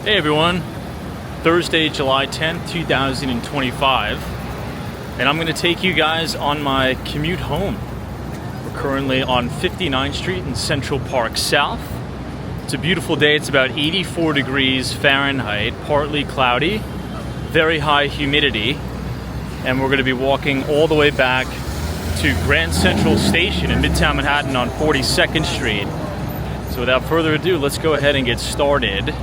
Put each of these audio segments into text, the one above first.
Hey everyone, Thursday, July 10th, 2025, and I'm going to take you guys on my commute home. We're currently on 59th Street in Central Park South. It's a beautiful day. It's about 84 degrees Fahrenheit, partly cloudy, very high humidity, and we're going to be walking all the way back to Grand Central Station in Midtown Manhattan on 42nd Street. So without further ado, let's go ahead and get started.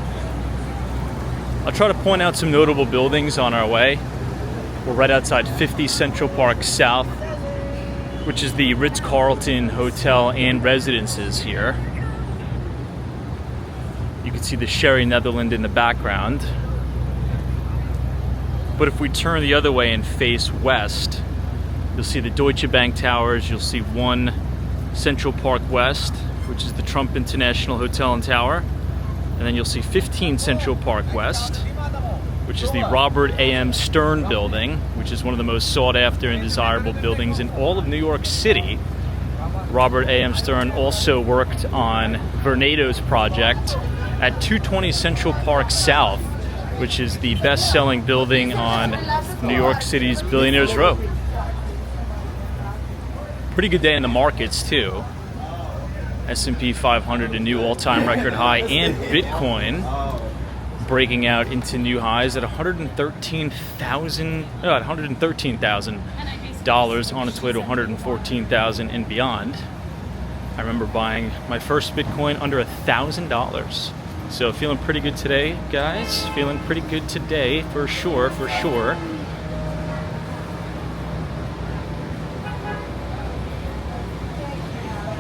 I'll try to point out some notable buildings on our way. We're right outside 50 Central Park South, which is the Ritz-Carlton Hotel and Residences here. You can see the Sherry Netherland in the background. But if we turn the other way and face west, you'll see the Deutsche Bank Towers. You'll see 1 Central Park West, which is the Trump International Hotel and Tower. And then you'll see 15 Central Park West, which is the Robert A.M. Stern building, which is one of the most sought after and desirable buildings in all of New York City. Robert A.M. Stern also worked on Vornado's project at 220 Central Park South, which is the best-selling building on New York City's Billionaires Row. Pretty good day in the markets too. S&P 500 a new all-time record high, and Bitcoin breaking out into new highs at $113,000 on its way to $114,000 and beyond. I remember buying my first Bitcoin under $1,000. So feeling pretty good today, guys. Feeling pretty good today, for sure, for sure.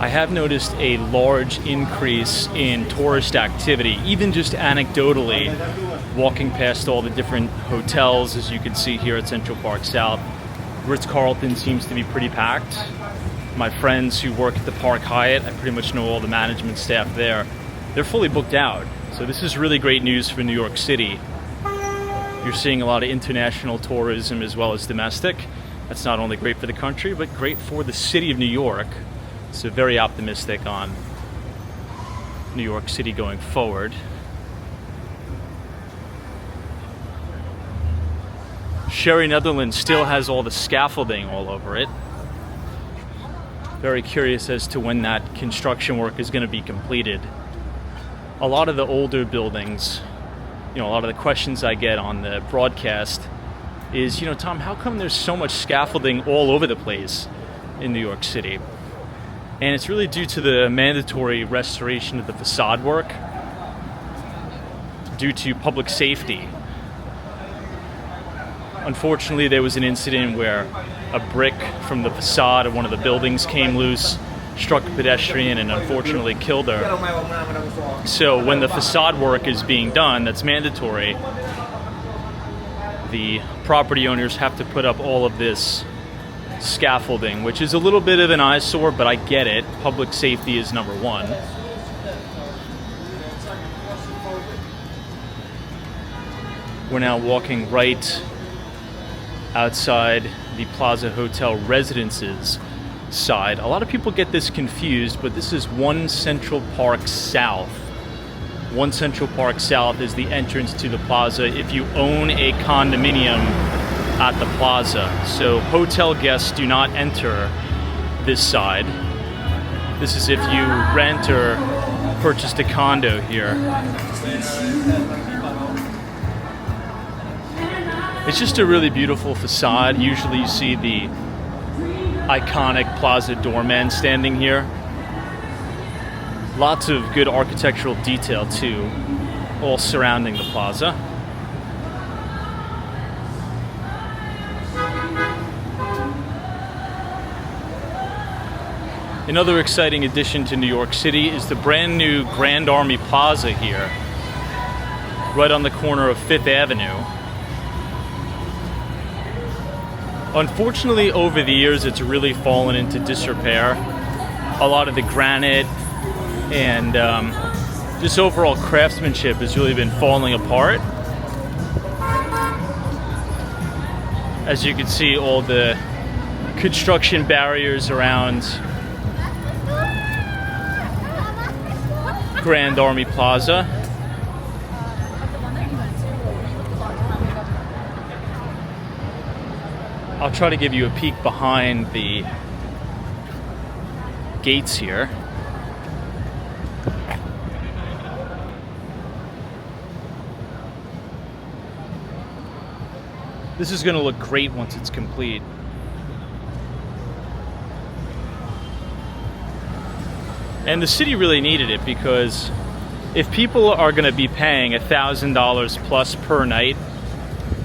I have noticed a large increase in tourist activity, even just anecdotally, walking past all the different hotels, as you can see here at Central Park South. Ritz-Carlton seems to be pretty packed. My friends who work at the Park Hyatt, I pretty much know all the management staff there, they're fully booked out. So this is really great news for New York City. You're seeing a lot of international tourism as well as domestic. That's not only great for the country, but great for the city of New York. So very optimistic on New York City going forward. Sherry Netherland still has all the scaffolding all over it. Very curious as to when that construction work is going to be completed. A lot of the older buildings, a lot of the questions I get on the broadcast is, Tom, how come there's so much scaffolding all over the place in New York City? And it's really due to the mandatory restoration of the facade work due to public safety. Unfortunately, there was an incident where a brick from the facade of one of the buildings came loose, struck a pedestrian, and unfortunately killed her. So when the facade work is being done, that's mandatory, the property owners have to put up all of this scaffolding, which is a little bit of an eyesore, but I get it. Public safety is number one. We're now walking right outside the Plaza Hotel Residences side. A lot of people get this confused, but this is 1 Central Park South. 1 Central Park South is the entrance to the Plaza if you own a condominium at the Plaza. So hotel guests do not enter this side. This is if you rent or purchased a condo here. It's just a really beautiful facade. Usually you see the iconic Plaza doorman standing here. Lots of good architectural detail too, all surrounding the Plaza. Another exciting addition to New York City is the brand new Grand Army Plaza here, right on the corner of 5th Avenue. Unfortunately, over the years, it's really fallen into disrepair. A lot of the granite and just overall craftsmanship has really been falling apart. As you can see, all the construction barriers around Grand Army Plaza. I'll try to give you a peek behind the gates here. This is going to look great once it's complete. And the city really needed it, because if people are going to be paying $1,000 plus per night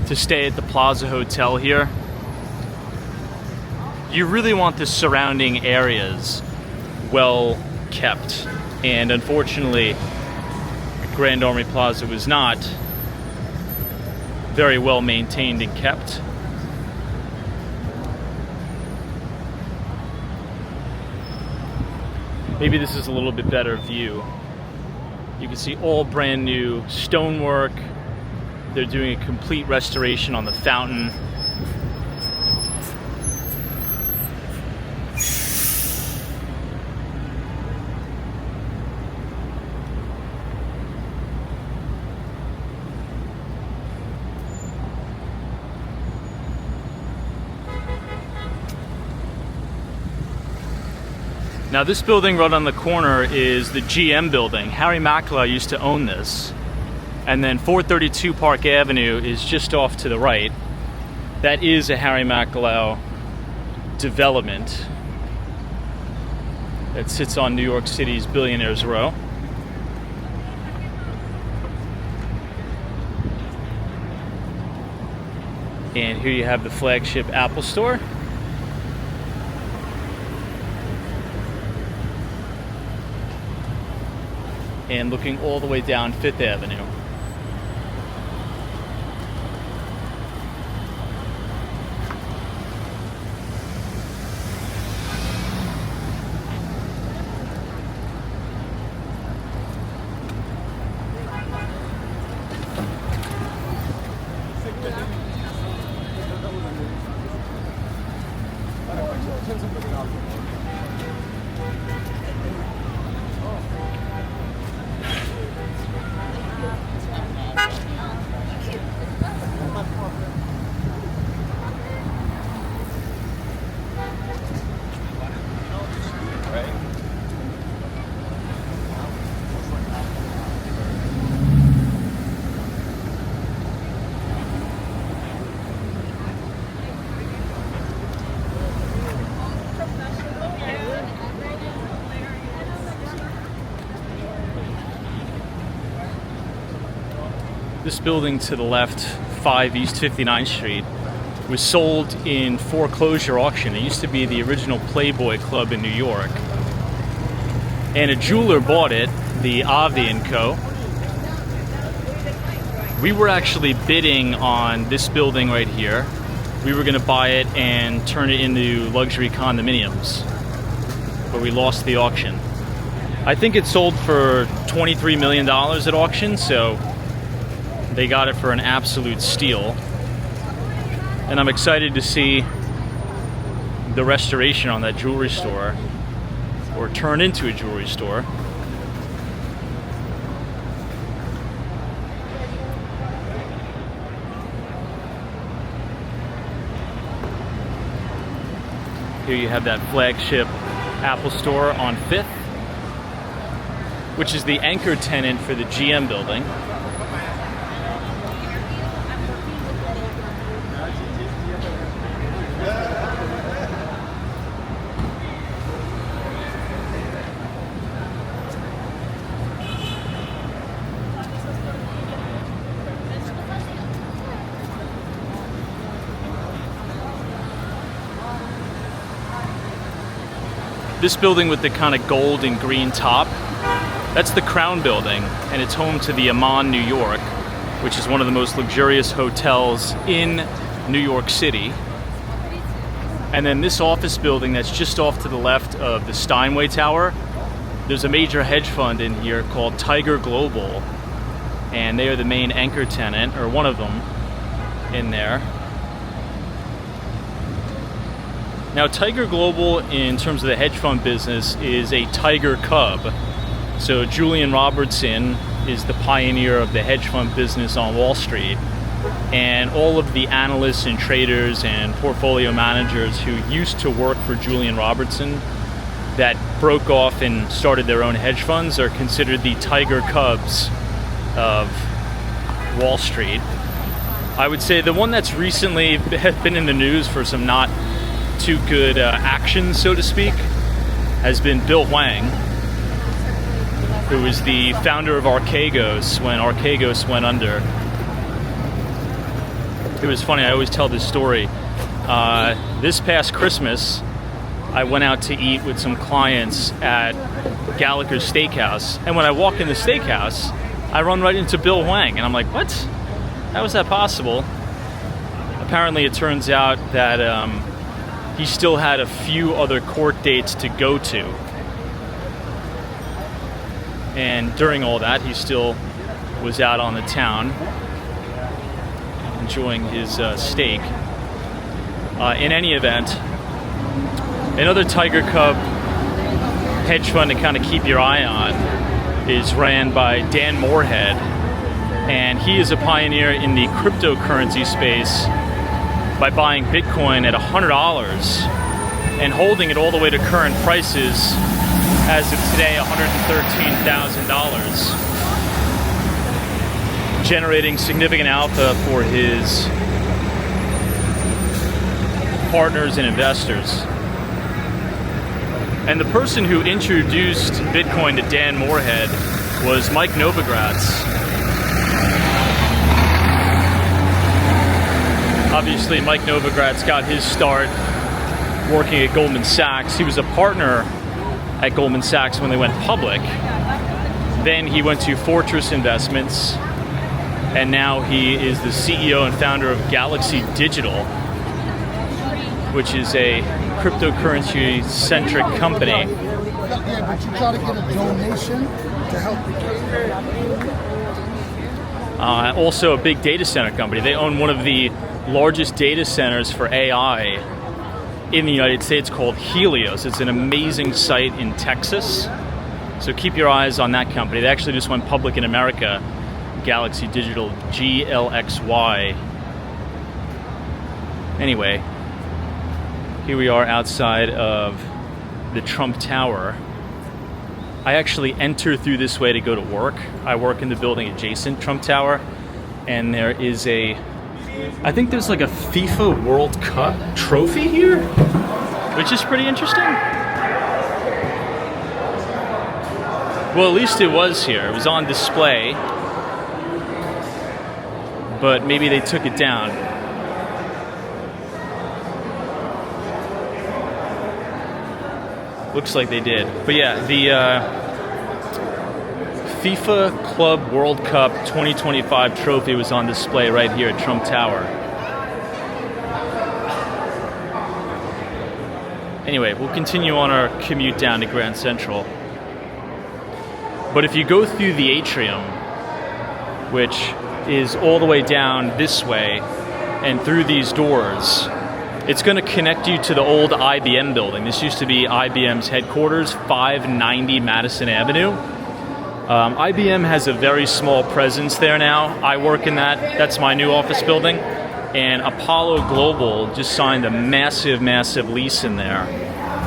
to stay at the Plaza Hotel here, you really want the surrounding areas well kept. And unfortunately, Grand Army Plaza was not very well maintained and kept. Maybe this is a little bit better view. You can see all brand new stonework. They're doing a complete restoration on the fountain. Now this building right on the corner is the GM building. Harry Macklowe used to own this. And then 432 Park Avenue is just off to the right. That is a Harry Macklowe development that sits on New York City's Billionaires Row. And here you have the flagship Apple Store. And looking all the way down Fifth Avenue. This building to the left, 5 East 59th Street, was sold in foreclosure auction. It used to be the original Playboy Club in New York. And a jeweler bought it, the Avi & Co. We were actually bidding on this building right here. We were going to buy it and turn it into luxury condominiums, but we lost the auction. I think it sold for $23 million at auction, so they got it for an absolute steal. And I'm excited to see the restoration on that jewelry store, or turn into a jewelry store. Here you have that flagship Apple Store on 5th, which is the anchor tenant for the GM building. This building with the kind of gold and green top, that's the Crown Building, and it's home to the Aman, New York, which is one of the most luxurious hotels in New York City. And then this office building that's just off to the left of the Steinway Tower, there's a major hedge fund in here called Tiger Global, and they are the main anchor tenant, or one of them, in there. Now, Tiger Global, in terms of the hedge fund business, is a tiger cub. So Julian Robertson is the pioneer of the hedge fund business on Wall Street. and all of the analysts and traders and portfolio managers who used to work for Julian Robertson that broke off and started their own hedge funds are considered the Tiger Cubs of Wall Street. I would say the one that's recently been in the news for some not too good action, so to speak, has been Bill Hwang, who was the founder of Archegos when Archegos went under. It was funny, I always tell this story. This past Christmas, I went out to eat with some clients at Gallagher's Steakhouse, and when I walk in the steakhouse, I run right into Bill Hwang, and I'm like, what? How is that possible? Apparently it turns out that he still had a few other court dates to go to. And during all that, he still was out on the town enjoying his steak. In any event, another Tiger Cub hedge fund to kind of keep your eye on is ran by Dan Moorhead. And he is a pioneer in the cryptocurrency space by buying Bitcoin at $100 and holding it all the way to current prices, as of today, $113,000, generating significant alpha for his partners and investors. And the person who introduced Bitcoin to Dan Moorhead was Mike Novogratz. Obviously, Mike Novogratz got his start working at Goldman Sachs. He was a partner at Goldman Sachs when they went public. Then he went to Fortress Investments, and now he is the CEO and founder of Galaxy Digital, which is a cryptocurrency-centric company. Yeah, but you try to get a donation to help the kid. Also a big data center company. They own one of the largest data centers for AI in the United States called Helios. It's an amazing site in Texas. So keep your eyes on that company. They actually just went public in America. Galaxy Digital, GLXY. Anyway, here we are outside of the Trump Tower. I actually enter through this way to go to work. I work in the building adjacent Trump Tower, and there is I think there's like a FIFA World Cup trophy here, which is pretty interesting. Well, at least it was here. It was on display, but maybe they took it down. Looks like they did. But yeah, the FIFA Club World Cup 2025 trophy was on display right here at Trump Tower. Anyway, we'll continue on our commute down to Grand Central. But if you go through the atrium, which is all the way down this way, and through these doors, it's going to connect you to the old IBM building. This used to be IBM's headquarters, 590 Madison Avenue. IBM has a very small presence there now. I work in that. That's my new office building. And Apollo Global just signed a massive, massive lease in there.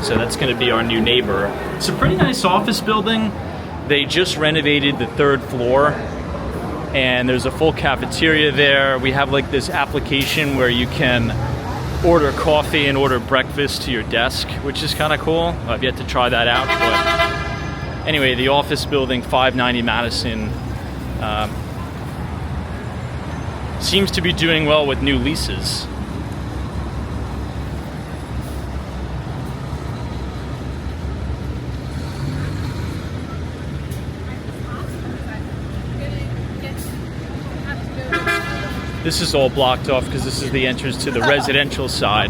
So that's going to be our new neighbor. It's a pretty nice office building. They just renovated the third floor. And there's a full cafeteria there. We have like this application where you can order coffee and order breakfast to your desk, which is kind of cool. I've yet to try that out, but anyway, the office building, 590 Madison, seems to be doing well with new leases. This is all blocked off because this is the entrance to the residential side.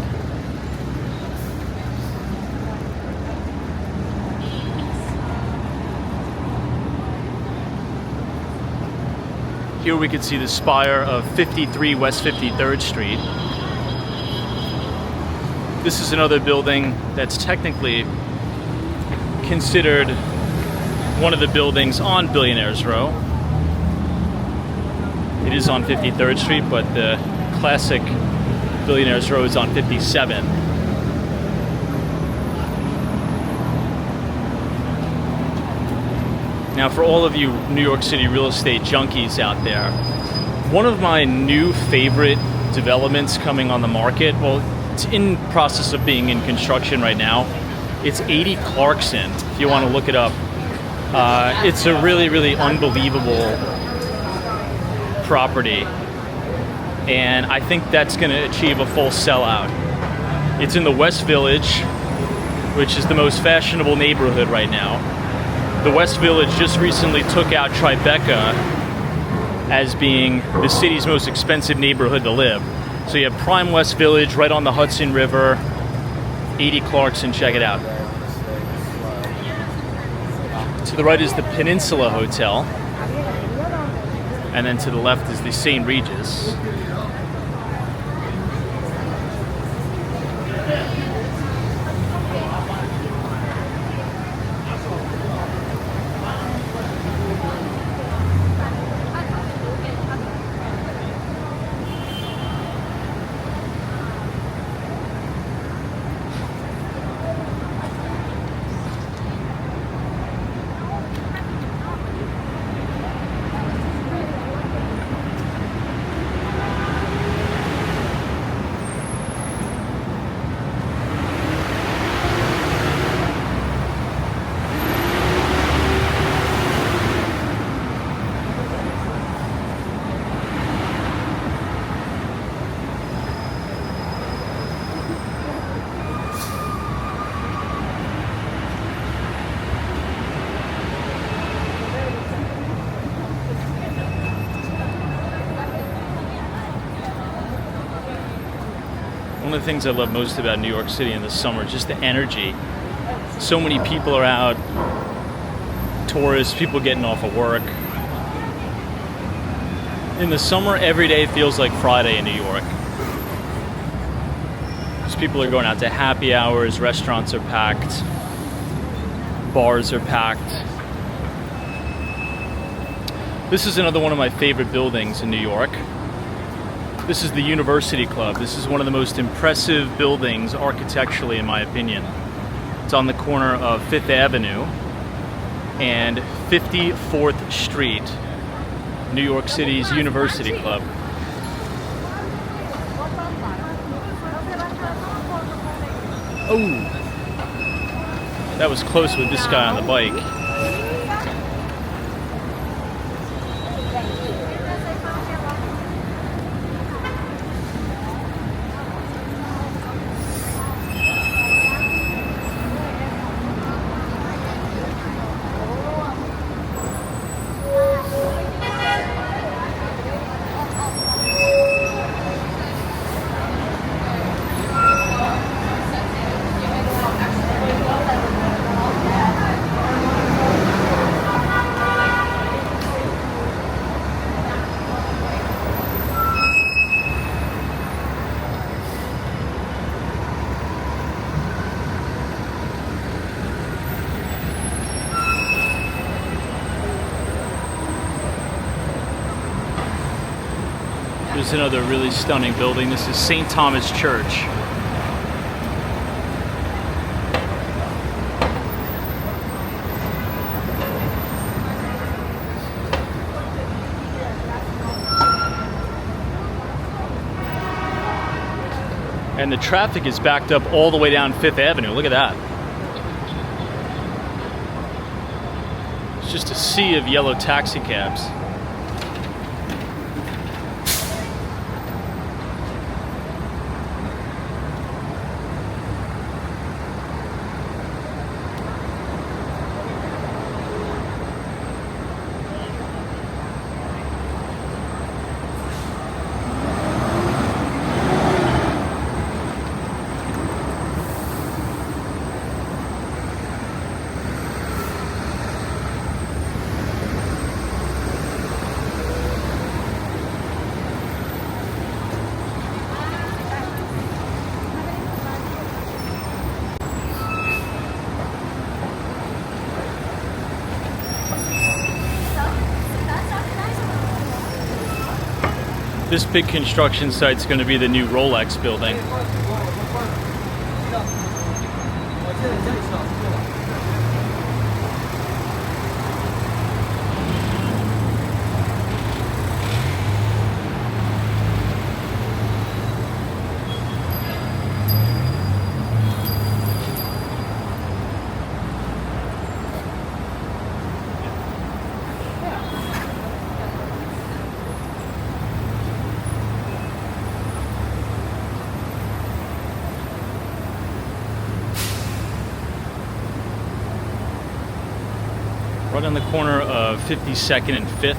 Here we can see the spire of 53 West 53rd Street. This is another building that's technically considered one of the buildings on Billionaires Row. It is on 53rd Street, but the classic Billionaires Row is on 57. Now, for all of you New York City real estate junkies out there, one of my new favorite developments coming on the market, well, it's in process of being in construction right now. It's 80 Clarkson, if you want to look it up. It's a really, really unbelievable property, and I think that's going to achieve a full sellout. It's in the West Village, which is the most fashionable neighborhood right now. The West Village just recently took out Tribeca as being the city's most expensive neighborhood to live. So you have prime West Village right on the Hudson River, 80 Clarkson, check it out. To the right is the Peninsula Hotel, and then to the left is the St. Regis. One of the things I love most about New York City in the summer, just the energy. So many people are out, tourists, people getting off of work. In the summer, every day feels like Friday in New York. Just people are going out to happy hours, restaurants are packed, bars are packed. This is another one of my favorite buildings in New York. This is the University Club. This is one of the most impressive buildings architecturally, in my opinion. It's on the corner of 5th Avenue and 54th Street, New York City's University Club. Oh, that was close with this guy on the bike. There's another really stunning building. This is St. Thomas Church. And the traffic is backed up all the way down 5th Avenue. Look at that. It's just a sea of yellow taxi cabs. This big construction site's going to be the new Rolex building. Right on the corner of 52nd and 5th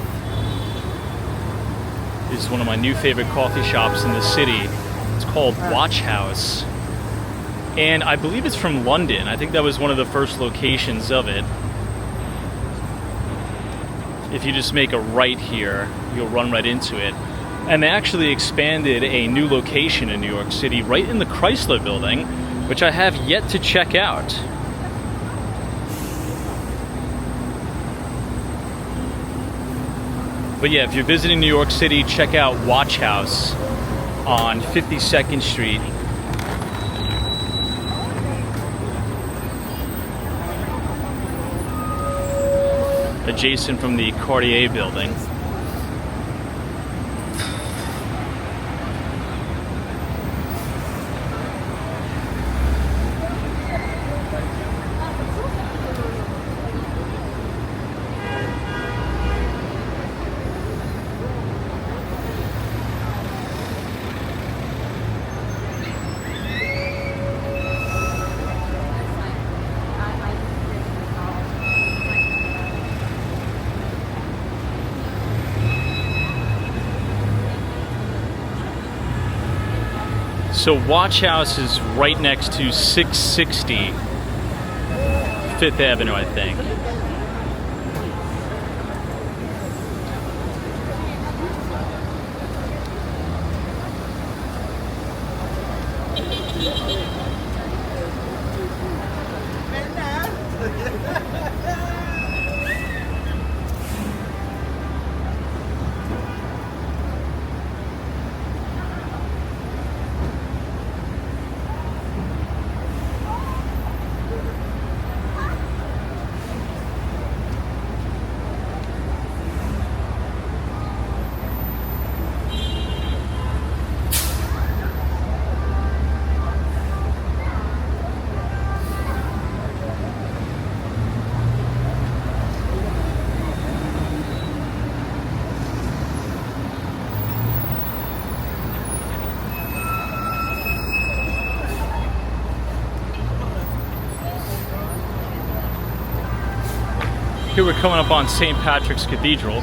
is one of my new favorite coffee shops in the city. It's called Watch House. And I believe it's from London. I think that was one of the first locations of it. If you just make a right here, you'll run right into it. And they actually expanded a new location in New York City right in the Chrysler Building, which I have yet to check out. But yeah, if you're visiting New York City, check out Watch House on 52nd Street. Adjacent from the Cartier building. So Watch House is right next to 660 Fifth Avenue, I think. Here we're coming up on St. Patrick's Cathedral.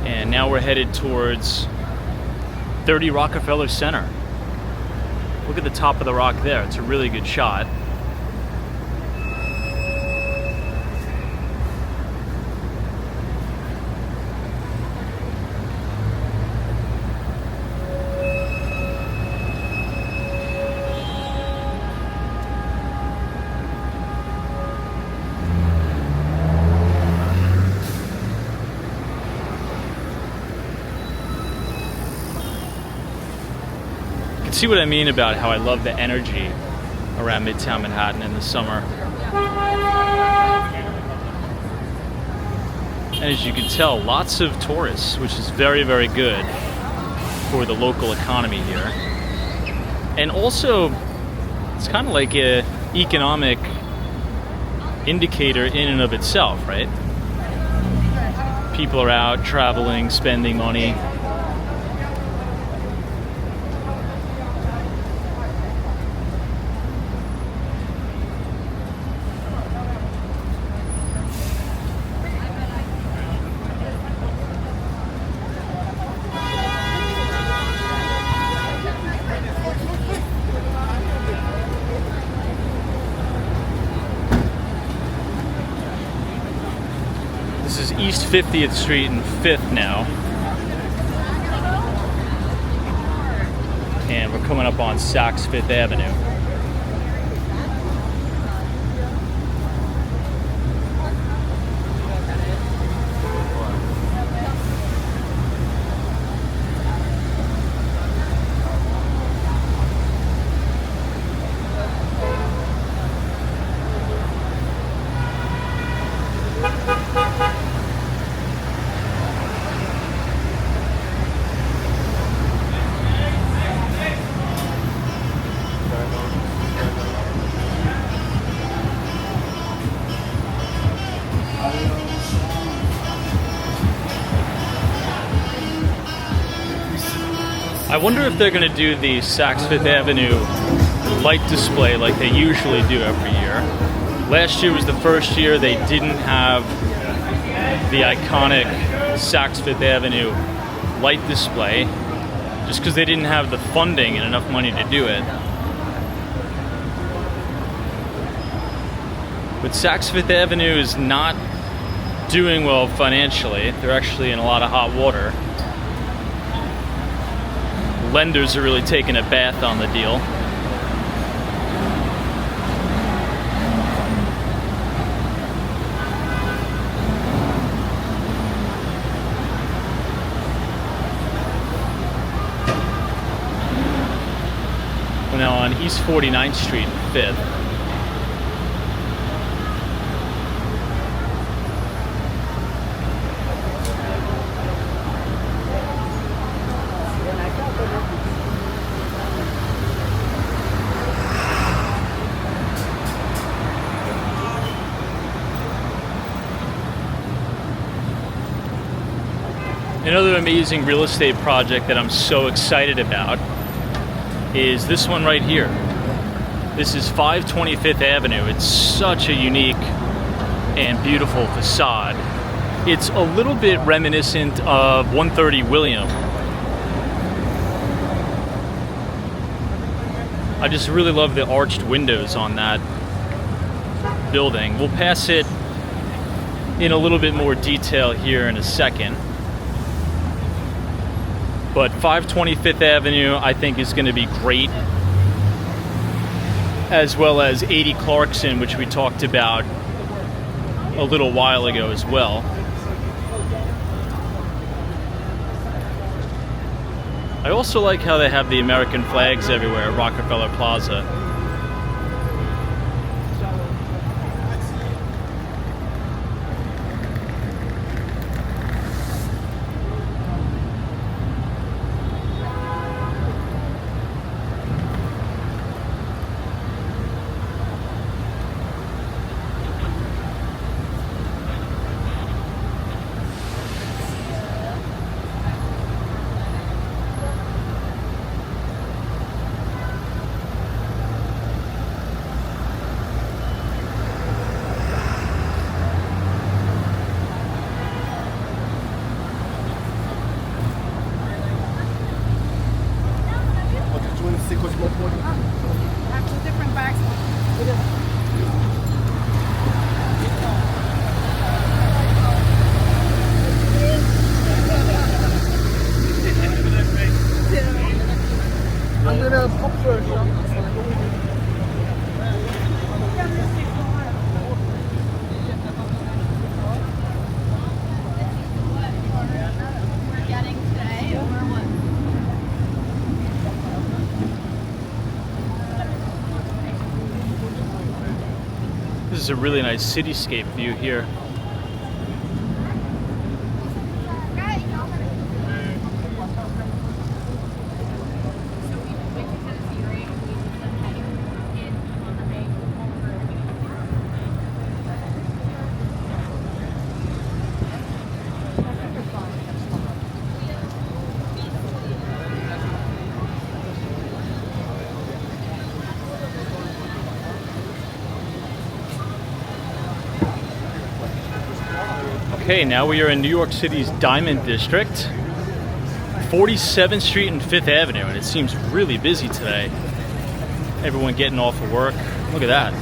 And now we're headed towards 30 Rockefeller Center. Look at the top of the rock there. It's a really good shot. See what I mean about how I love the energy around Midtown Manhattan in the summer. And as you can tell, lots of tourists, which is very, very good. for the local economy here. And also, it's kind of like an economic indicator in and of itself, right? People are out traveling, spending money. This is East 50th Street and 5th now. And we're coming up on Saks Fifth Avenue. I wonder if they're going to do the Saks Fifth Avenue light display like they usually do every year. Last year was the first year they didn't have the iconic Saks Fifth Avenue light display just because they didn't have the funding and enough money to do it. But Saks Fifth Avenue is not doing well financially. They're actually in a lot of hot water. Lenders are really taking a bath on the deal. We're now on East 49th Street and 5th. Another amazing real estate project that I'm so excited about is this one right here. This is 525th Avenue. It's such a unique and beautiful facade. It's a little bit reminiscent of 130 William. I just really love the arched windows on that building. We'll pass it in a little bit more detail here in a second. But 525th Avenue, I think, is going to be great, as well as 80 Clarkson, which we talked about a little while ago as well. I also like how they have the American flags everywhere at Rockefeller Plaza. This is a really nice cityscape view here. Okay, now we are in New York City's Diamond District, 47th Street and 5th Avenue, and it seems really busy today. Everyone getting off of work. Look at that.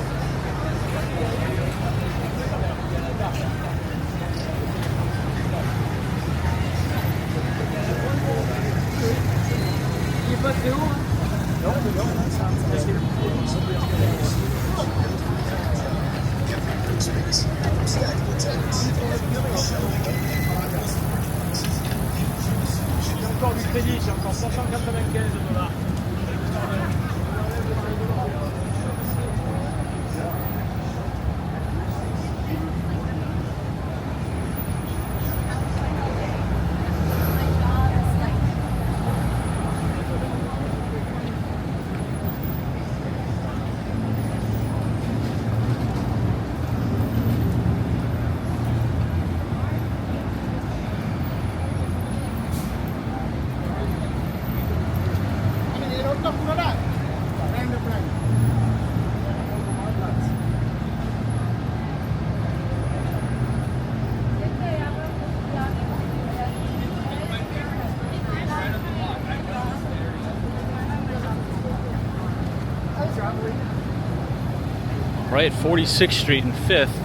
Right, 46th Street and 5th.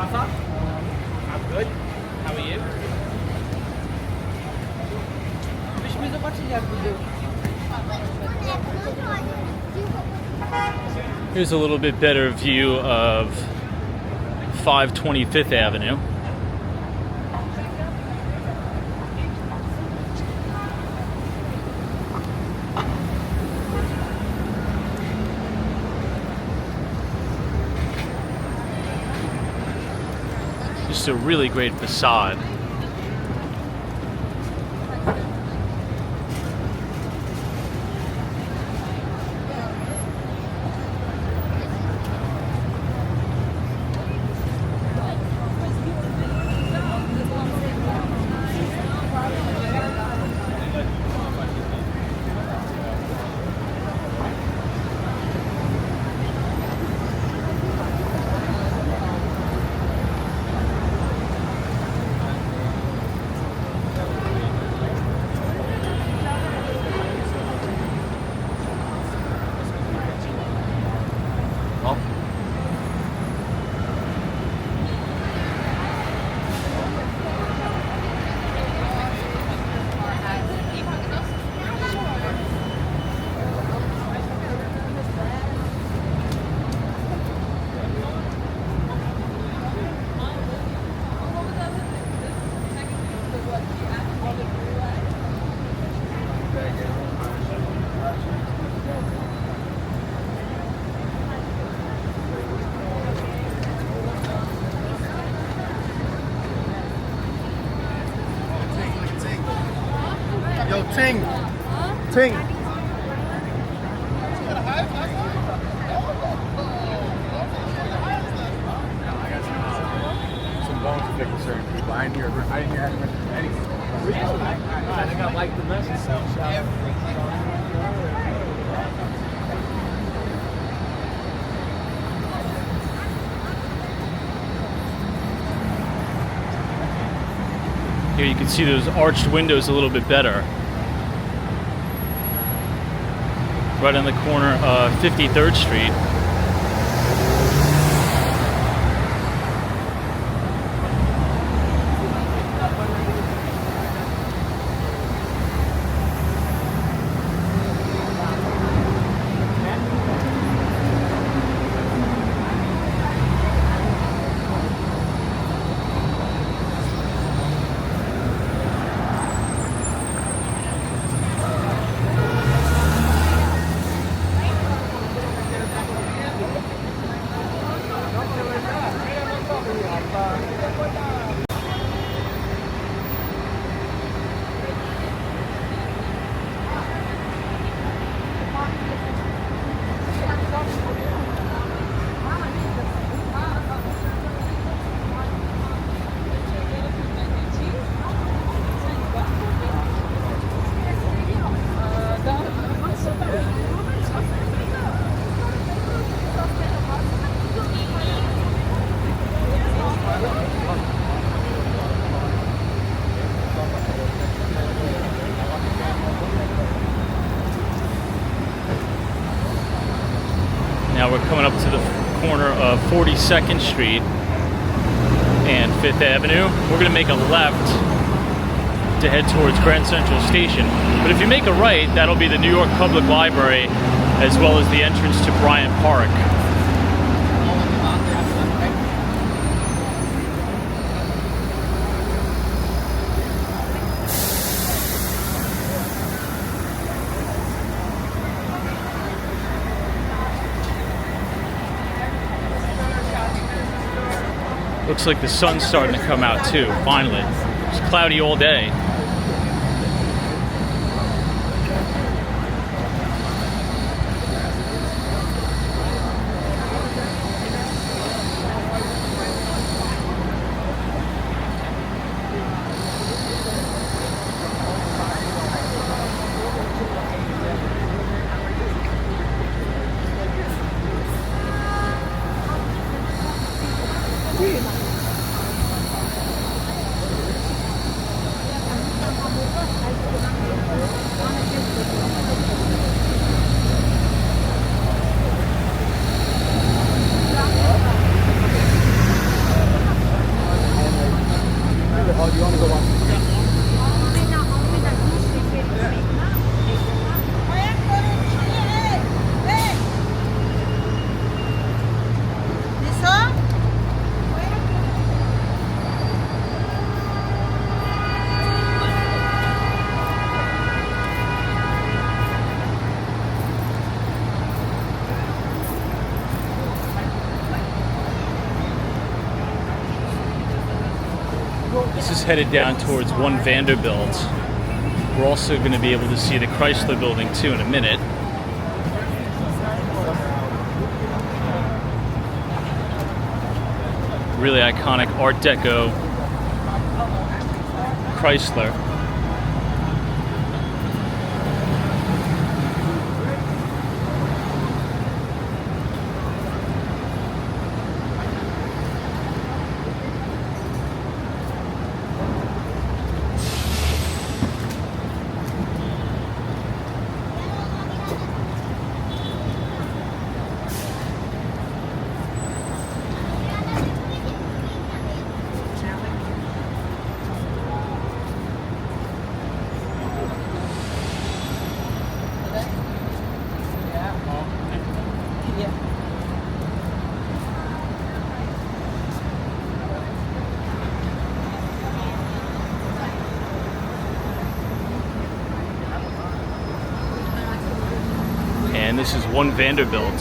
I'm good. How are you? Here's a little bit better view of 525th Avenue. Just a really great facade. Yo, Ting. Ting. Some bones to pick with certain people. I didn't hear anything. I like the message. Here you can see those arched windows a little bit better. Right on the corner of 53rd Street. Now we're coming up to the corner of 42nd Street and 5th Avenue. We're going to make a left to head towards Grand Central Station. But if you make a right, that'll be the New York Public Library as well as the entrance to Bryant Park. Looks like the sun's starting to come out too, finally. It's cloudy all day. This is headed down towards 1 Vanderbilt. We're also going to be able to see the Chrysler Building too in a minute. Really iconic Art Deco Chrysler. And this is 1 Vanderbilt.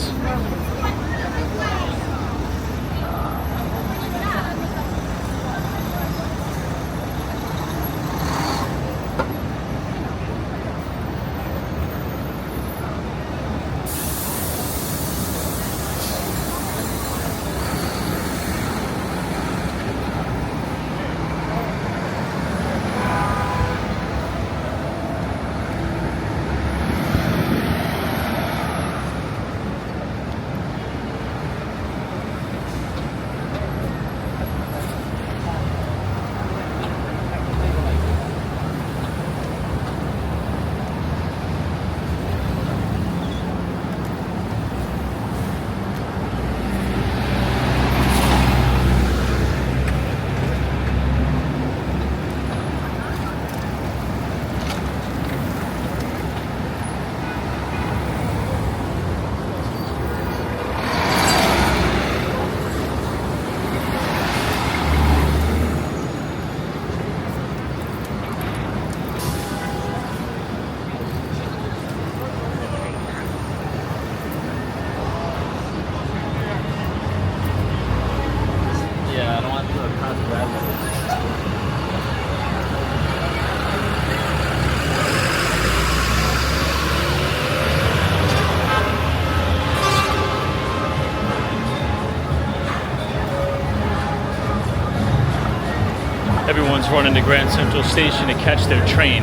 everyone's running to Grand Central Station to catch their train.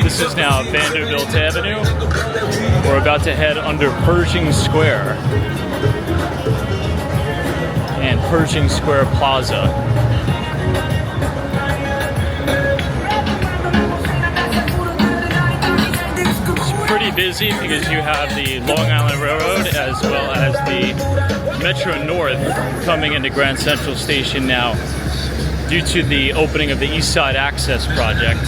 This is now Vanderbilt Avenue. We're about to head under Pershing Square and Pershing Square Plaza. It's pretty busy because you have the Long Island Railroad as well as the Metro North coming into Grand Central Station now due to the opening of the East Side Access Project.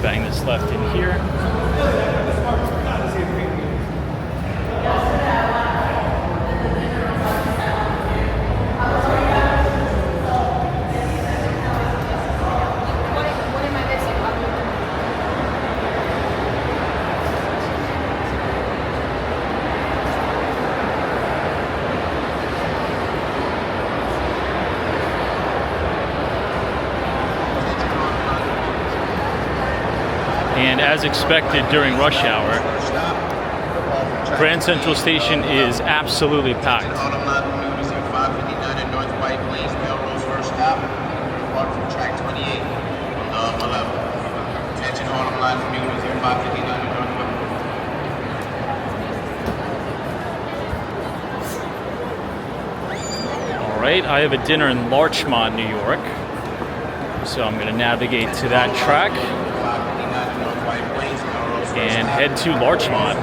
Bang this left in here. And as expected during rush hour, Grand Central Station is absolutely packed. All right, I have a dinner in Larchmont, New York, so I'm going to navigate to that track and head to Larchmont.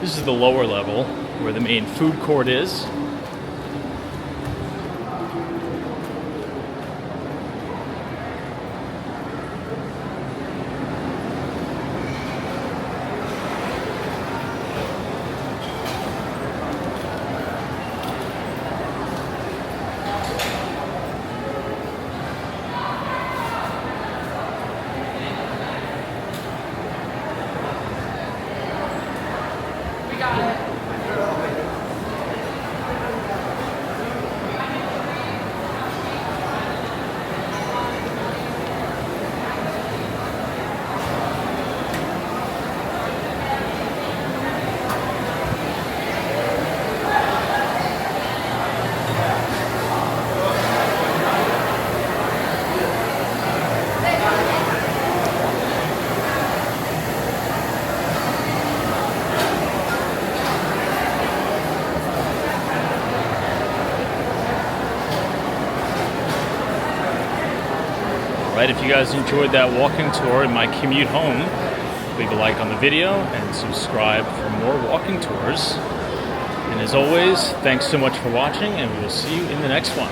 This is the lower level where the main food court is. We got it. right, if you guys enjoyed that walking tour in my commute home, leave a like on the video and subscribe for more walking tours. And as always, thanks so much for watching, and we will see you in the next one.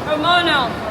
Romano.